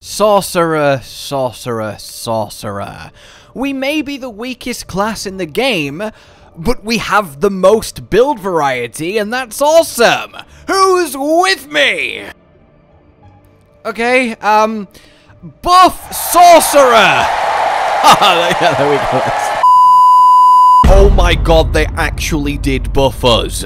Sorcerer, sorcerer, sorcerer. We may be the weakest class in the game, but we have the most build variety, and that's awesome! Who's with me? Okay, buff sorcerer! Yeah, there we go. Oh my god, they actually did buff us.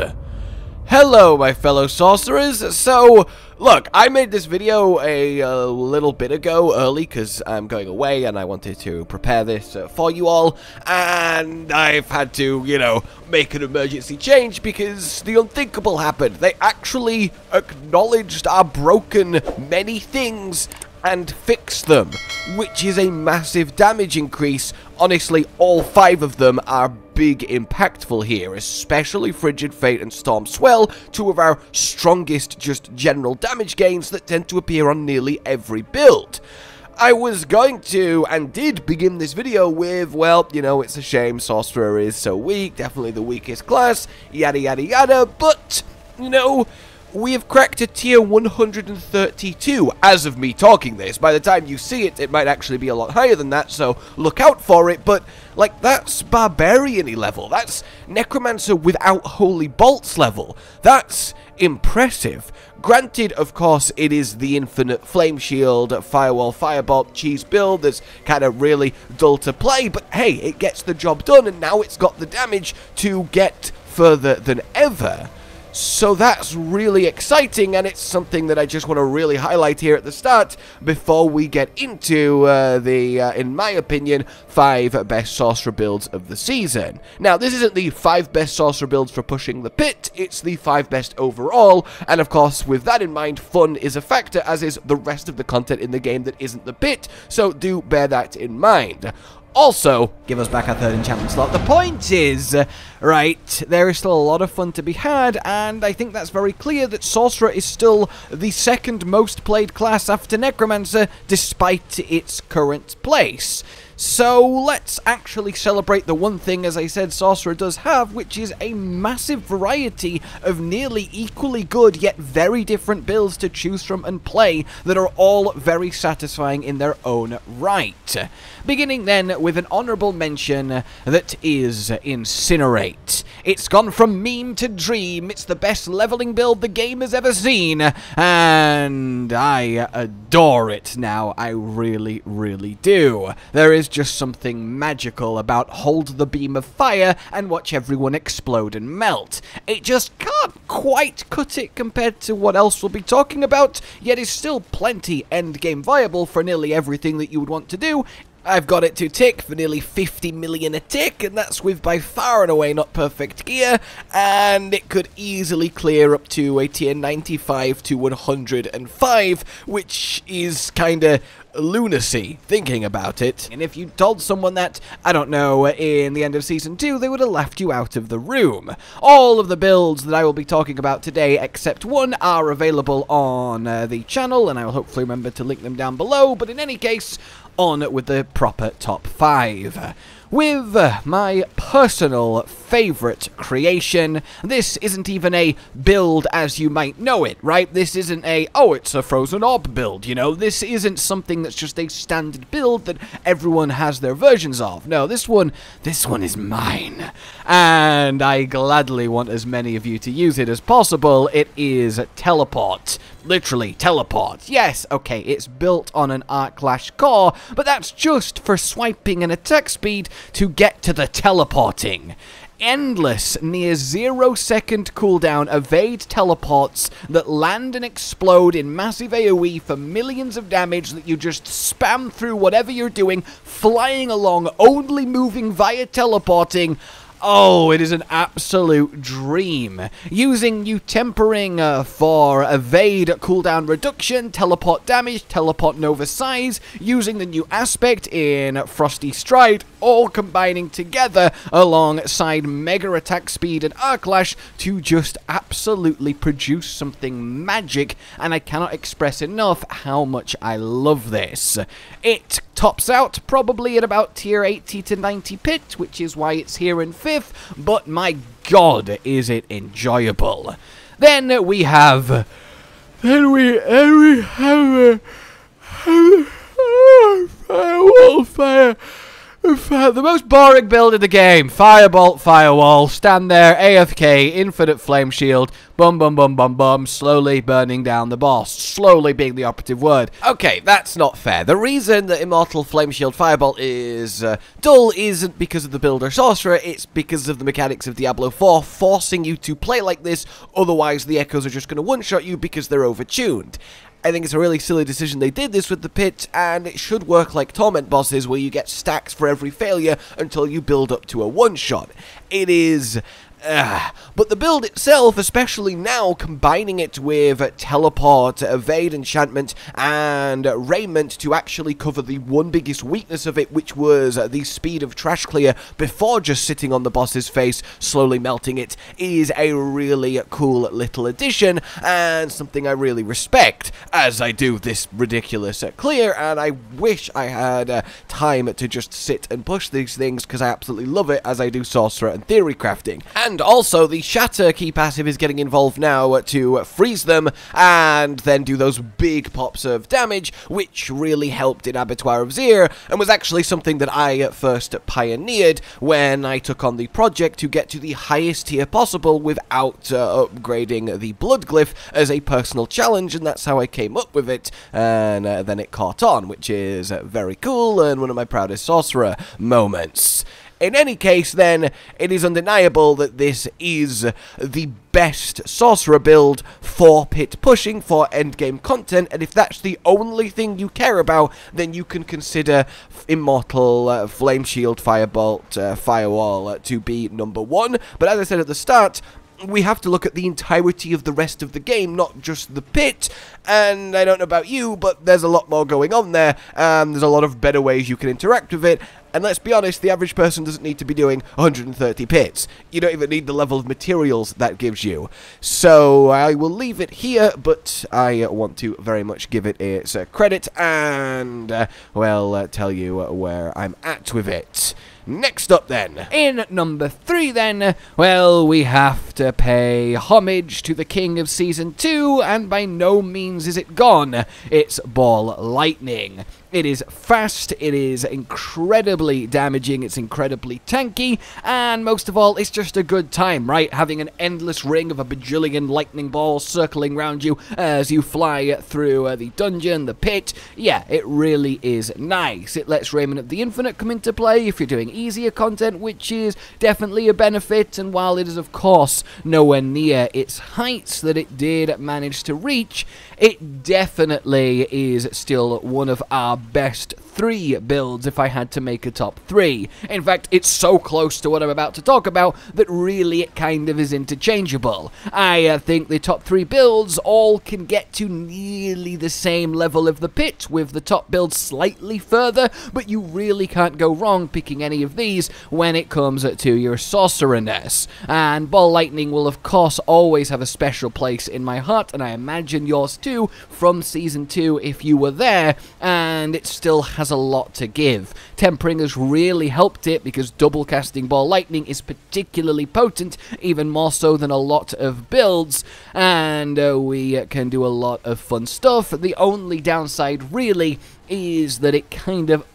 Hello, my fellow sorcerers. So, look, I made this video a little bit ago, early, because I'm going away, and I wanted to prepare this for you all, and I've had to, you know, make an emergency change, because the unthinkable happened. They actually acknowledged our broken many things, and fixed them, which is a massive damage increase. Honestly, all 5 of them are big impactful here, especially Frigid Fate and Storm Swell, 2 of our strongest just general damage gains that tend to appear on nearly every build. I was going to, and did begin this video with, well, you know, it's a shame Sorcerer is so weak, definitely the weakest class, yada yada yada, but, you know, we have cracked a tier 132 as of me talking this. By the time you see it, it might actually be a lot higher than that, so look out for it. But, like, that's Barbarian-y level. That's Necromancer without Holy Bolts level. That's impressive. Granted, of course, it is the infinite Flame Shield, Firewall, Firebolt, cheese build that's kind of really dull to play, but hey, it gets the job done, and now it's got the damage to get further than ever. So that's really exciting, and it's something that I just want to really highlight here at the start before we get into in my opinion, 5 best sorcerer builds of the season. Now, this isn't the 5 best sorcerer builds for pushing the pit, it's the 5 best overall, and of course, with that in mind, fun is a factor, as is the rest of the content in the game that isn't the pit, so do bear that in mind. Also, give us back our 3rd enchantment slot. The point is, right, there is still a lot of fun to be had, and I think that's very clear that Sorcerer is still the 2nd most played class after Necromancer, despite its current place. So let's actually celebrate the one thing, as I said, Sorcerer does have, which is a massive variety of nearly equally good yet very different builds to choose from and play that are all very satisfying in their own right. Beginning then with an honourable mention that is Incinerate. It's gone from meme to dream, it's the best leveling build the game has ever seen, and I adore it now, I really, really do. There is just something magical about hold the beam of fire and watch everyone explode and melt. It just can't quite cut it compared to what else we'll be talking about, yet is still plenty endgame viable for nearly everything that you would want to do. I've got it to tick for nearly 50 million a tick, and that's with by far and away not perfect gear, and it could easily clear up to a tier 95 to 105, which is kinda lunacy, thinking about it. And if you told someone that, I don't know, in the end of Season 2, they would have laughed you out of the room. All of the builds that I will be talking about today, except one, are available on the channel, and I will hopefully remember to link them down below, but in any case, on with the proper top 5. With my personal favourite creation, this isn't even a build as you might know it, right? This isn't a, oh, it's a Frozen Orb build, you know? This isn't something that's just a standard build that everyone has their versions of. No, this one is mine. And I gladly want as many of you to use it as possible. It is Teleport. Literally, teleport. Yes, okay, it's built on an Arc Lash core, but that's just for swiping and attack speed to get to the teleporting. Endless, near 0-second cooldown evade teleports that land and explode in massive AoE for millions of damage that you just spam through whatever you're doing, flying along, only moving via teleporting. Oh, it is an absolute dream. Using new tempering for evade cooldown reduction, teleport damage, teleport nova size, using the new aspect in Frosty Stride, all combining together alongside mega attack speed and arc lash to just absolutely produce something magic, and I cannot express enough how much I love this. It tops out probably at about tier 80 to 90 pit, which is why it's here in 5th, but my god, is it enjoyable. Then we have The most boring build in the game. Firebolt, firewall, stand there, AFK, infinite flame shield, bum bum bum bum bum, slowly burning down the boss. Slowly being the operative word. Okay, that's not fair. The reason that Immortal Flame Shield Firebolt is dull isn't because of the build or sorcerer, it's because of the mechanics of Diablo 4 forcing you to play like this, otherwise the echoes are just going to one-shot you because they're overtuned. I think it's a really silly decision they did this with the pit, and it should work like Torment bosses where you get stacks for every failure until you build up to a one-shot. It is... but the build itself, especially now, combining it with teleport, evade enchantment, and raiment to actually cover the one biggest weakness of it, which was the speed of trash clear before just sitting on the boss's face, slowly melting it, is a really cool little addition, and something I really respect, as I do this ridiculous clear, and I wish I had time to just sit and push these things, because I absolutely love it, as I do sorcerer and theory crafting. And also, the Shatter key passive is getting involved now to freeze them and then do those big pops of damage, which really helped in Abattoir of Zir, and was actually something that I first pioneered when I took on the project to get to the highest tier possible without upgrading the Blood Glyph as a personal challenge, and that's how I came up with it, and then it caught on, which is very cool and one of my proudest sorcerer moments. In any case, then, it is undeniable that this is the best sorcerer build for pit pushing, for endgame content, and if that's the only thing you care about, then you can consider Immortal Flame Shield Firebolt Firewall to be #1. But as I said at the start, we have to look at the entirety of the rest of the game, not just the pit, and I don't know about you, but there's a lot more going on there, and there's a lot of better ways you can interact with it, and let's be honest, the average person doesn't need to be doing 130 pits. You don't even need the level of materials that gives you. So I will leave it here, but I want to very much give it its credit, and, well, tell you where I'm at with it. Next up, then. In #3, then, well, we have to pay homage to the king of Season 2, and by no means is it gone. It's Ball Lightning. It is fast, it is incredibly damaging, it's incredibly tanky, and most of all, it's just a good time, right? Having an endless ring of a bajillion lightning balls circling around you as you fly through the dungeon, the pit. Yeah, it really is nice. It lets Raiment of the Infinite come into play if you're doing easier content, which is definitely a benefit, and while it is, of course, nowhere near its heights that it did manage to reach, it definitely is still one of our best 3 builds if I had to make a top 3. In fact, it's so close to what I'm about to talk about that really it kind of is interchangeable. I think the top 3 builds all can get to nearly the same level of the pit, with the top build slightly further, but you really can't go wrong picking any of these when it comes to your sorcererness. And Ball Lightning will of course always have a special place in my heart, and I imagine yours too, from Season 2 if you were there, and it still has a lot to give. Tempering has really helped it because double casting Ball Lightning is particularly potent, even more so than a lot of builds, and we can do a lot of fun stuff. The only downside really is that it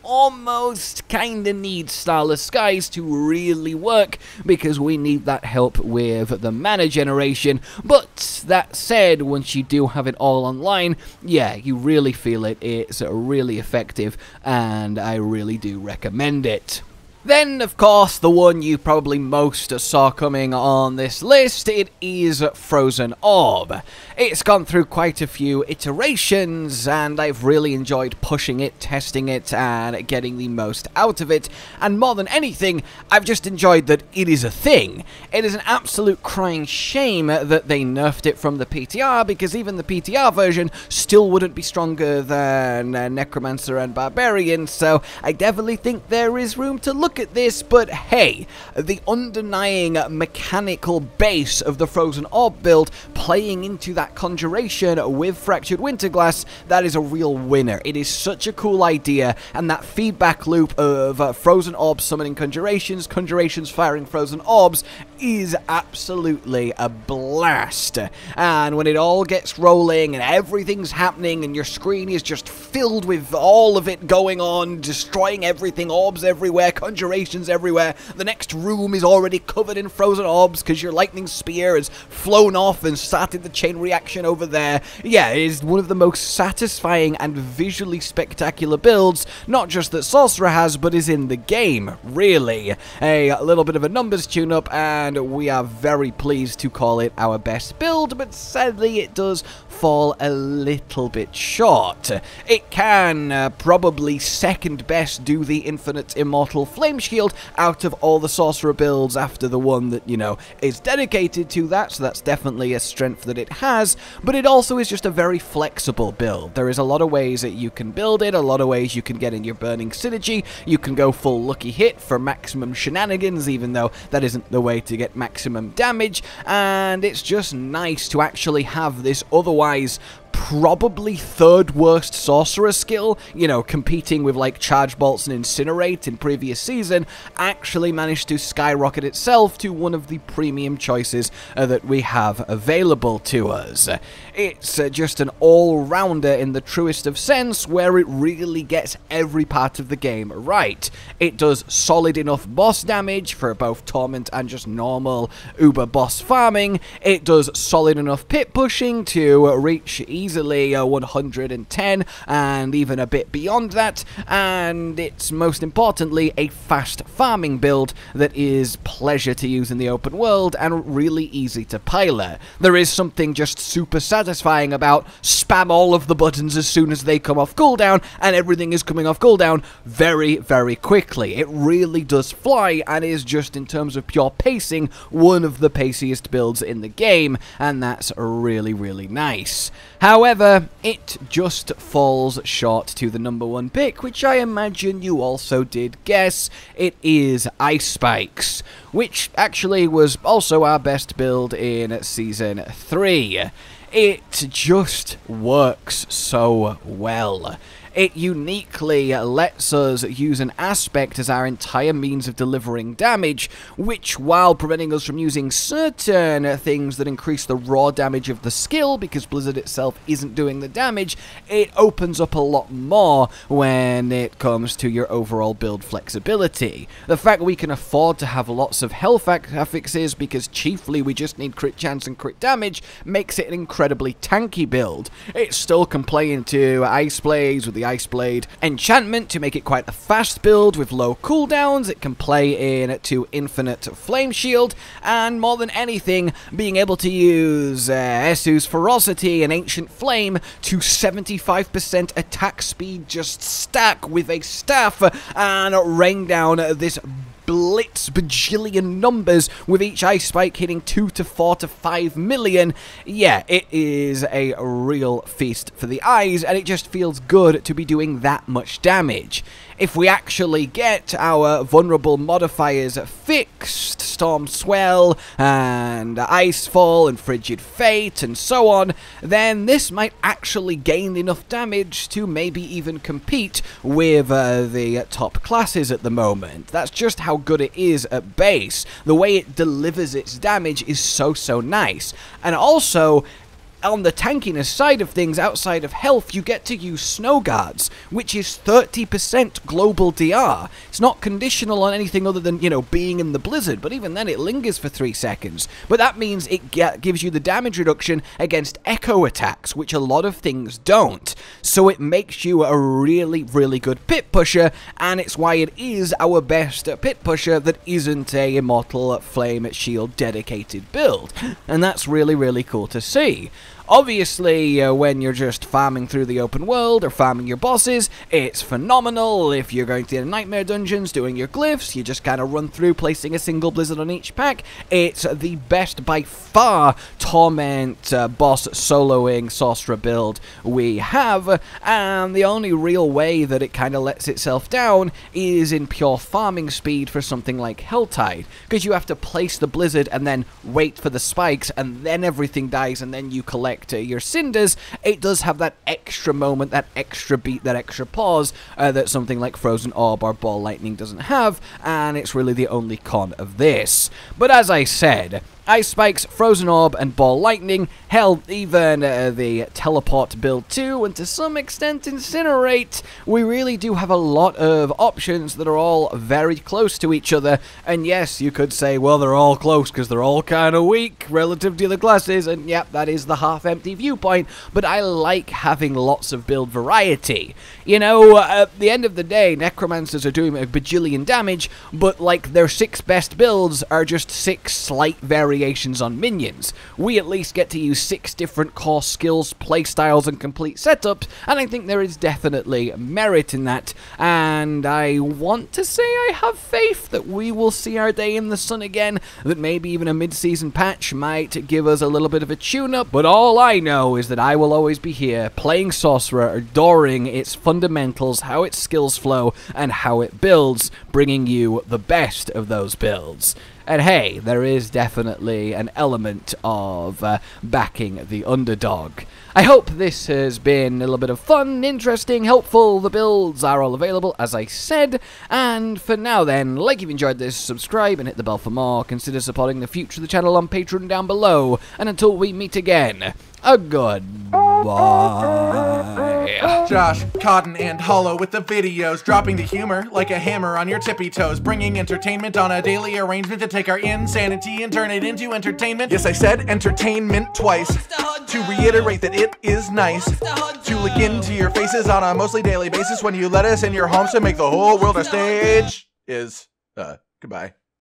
almost needs Starless Skies to really work, because we need that help with the mana generation. But that said, once you do have it all online, yeah, you really feel it. It's really effective, and I really do recommend it. Then, of course, the one you probably most saw coming on this list, it is Frozen Orb. It's gone through quite a few iterations, and I've really enjoyed pushing it, testing it, and getting the most out of it, and more than anything, I've just enjoyed that it is a thing. It is an absolute crying shame that they nerfed it from the PTR, because even the PTR version still wouldn't be stronger than Necromancer and Barbarian, so I definitely think there is room to look at this, but hey, the undenying mechanical base of the Frozen Orb build playing into that conjuration with Fractured Winterglass, that is a real winner. It is such a cool idea, and that feedback loop of Frozen Orbs summoning conjurations, conjurations firing Frozen Orbs is absolutely a blast. And when it all gets rolling and everything's happening and your screen is just filled with all of it going on, destroying everything, orbs everywhere, conjurations everywhere, the next room is already covered in frozen orbs because your lightning spear has flown off and started the chain reaction over there. Yeah, it is one of the most satisfying and visually spectacular builds, not just that Sorcerer has, but is in the game, really. A little bit of a numbers tune-up, and we are very pleased to call it our best build, but sadly it does fall a little bit short. It can probably second best do the infinite immortal flame shield out of all the Sorcerer builds after the one that, you know, is dedicated to that, so that's definitely a strength that it has, but it also is just a very flexible build. There is a lot of ways that you can build it, a lot of ways you can get in your burning synergy, you can go full lucky hit for maximum shenanigans, even though that isn't the way to get maximum damage, and it's just nice to actually have this otherwise probably third worst sorcerer skill, you know, competing with like charge bolts and incinerate in previous season, actually managed to skyrocket itself to one of the premium choices that we have available to us. It's just an all-rounder in the truest of sense, where it really gets every part of the game right. It does solid enough boss damage for both torment and just normal uber boss farming. It does solid enough pit pushing to reach easily 110 and even a bit beyond that, and it's most importantly a fast farming build that is pleasure to use in the open world and really easy to pilot. There is something just super satisfying about spam all of the buttons as soon as they come off cooldown, and everything is coming off cooldown very, very quickly. It really does fly and is just, in terms of pure pacing, one of the paciest builds in the game, and that's really, really nice. However, it just falls short to the #1 pick, which I imagine you also did guess. It is Ice Spikes, which actually was also our best build in Season 3. It just works so well. It uniquely lets us use an aspect as our entire means of delivering damage, which, while preventing us from using certain things that increase the raw damage of the skill, because Blizzard itself isn't doing the damage, it opens up a lot more when it comes to your overall build flexibility. The fact we can afford to have lots of health affixes, because chiefly we just need crit chance and crit damage, makes it an incredibly tanky build. It still can play into Ice Blades with the Ice Blade enchantment to make it quite a fast build with low cooldowns. It can play into Infinite Flame Shield, and more than anything, being able to use Esu's Ferocity and Ancient Flame to 75% attack speed just stack with a staff and rain down this blitz bajillion numbers with each Ice Spike hitting 2 to 4 to 5 million. Yeah, it is a real feast for the eyes, and it just feels good to be doing that much damage. If we actually get our vulnerable modifiers fixed, Storm Swell and Icefall and Frigid Fate and so on, then this might actually gain enough damage to maybe even compete with the top classes at the moment. That's just how good it is at base. The way it delivers its damage is so nice. And also, on the tankiness side of things, outside of health, you get to use Snow Guards, which is 30% global DR. It's not conditional on anything other than, you know, being in the blizzard, but even then it lingers for 3 seconds. But that means it gives you the damage reduction against echo attacks, which a lot of things don't. So it makes you a really, really good pit pusher, and it's why it is our best pit pusher that isn't a Immortal Flame Shield dedicated build. And that's really, really cool to see. Obviously, when you're just farming through the open world or farming your bosses, it's phenomenal. If you're going to the Nightmare dungeons doing your glyphs, you just kind of run through placing a single blizzard on each pack. It's the best by far Torment boss soloing Sorcerer build we have, and the only real way that it kind of lets itself down is in pure farming speed for something like Helltide, because you have to place the blizzard and then wait for the spikes, and then everything dies, and then you collect collect your cinders, it does have that extra moment, that extra beat, that extra pause that something like Frozen Orb or Ball Lightning doesn't have, and it's really the only con of this. But as I said, Ice Spikes, Frozen Orb, and Ball Lightning, hell, even the Teleport Build 2, and to some extent Incinerate, we really do have a lot of options that are all very close to each other, and yes, you could say, well, they're all close because they're all kind of weak relative to the classes, and yep, that is the half-empty viewpoint, but I like having lots of build variety. You know, at the end of the day, Necromancers are doing a bajillion damage, but like their 6 best builds are just 6 slight variations on minions. We at least get to use 6 different core skills, playstyles, and complete setups, and I think there is definitely merit in that, and I want to say I have faith that we will see our day in the sun again, that maybe even a mid-season patch might give us a little bit of a tune-up, but all I know is that I will always be here, playing Sorcerer, adoring its fundamentals, how its skills flow, and how it builds, bringing you the best of those builds. And hey, there is definitely an element of backing the underdog. I hope this has been a little bit of fun, interesting, helpful. The builds are all available, as I said. And for now then, like if you've enjoyed this, subscribe and hit the bell for more. Consider supporting the future of the channel on Patreon down below. And until we meet again, a goodbye. Josh, Cotton, and Hollow with the videos, dropping the humor like a hammer on your tippy toes, bringing entertainment on a daily arrangement to take our insanity and turn it into entertainment. Yes, I said entertainment twice, to reiterate that it is nice to look into your faces on a mostly daily basis when you let us in your homes to make the whole world our stage. Goodbye.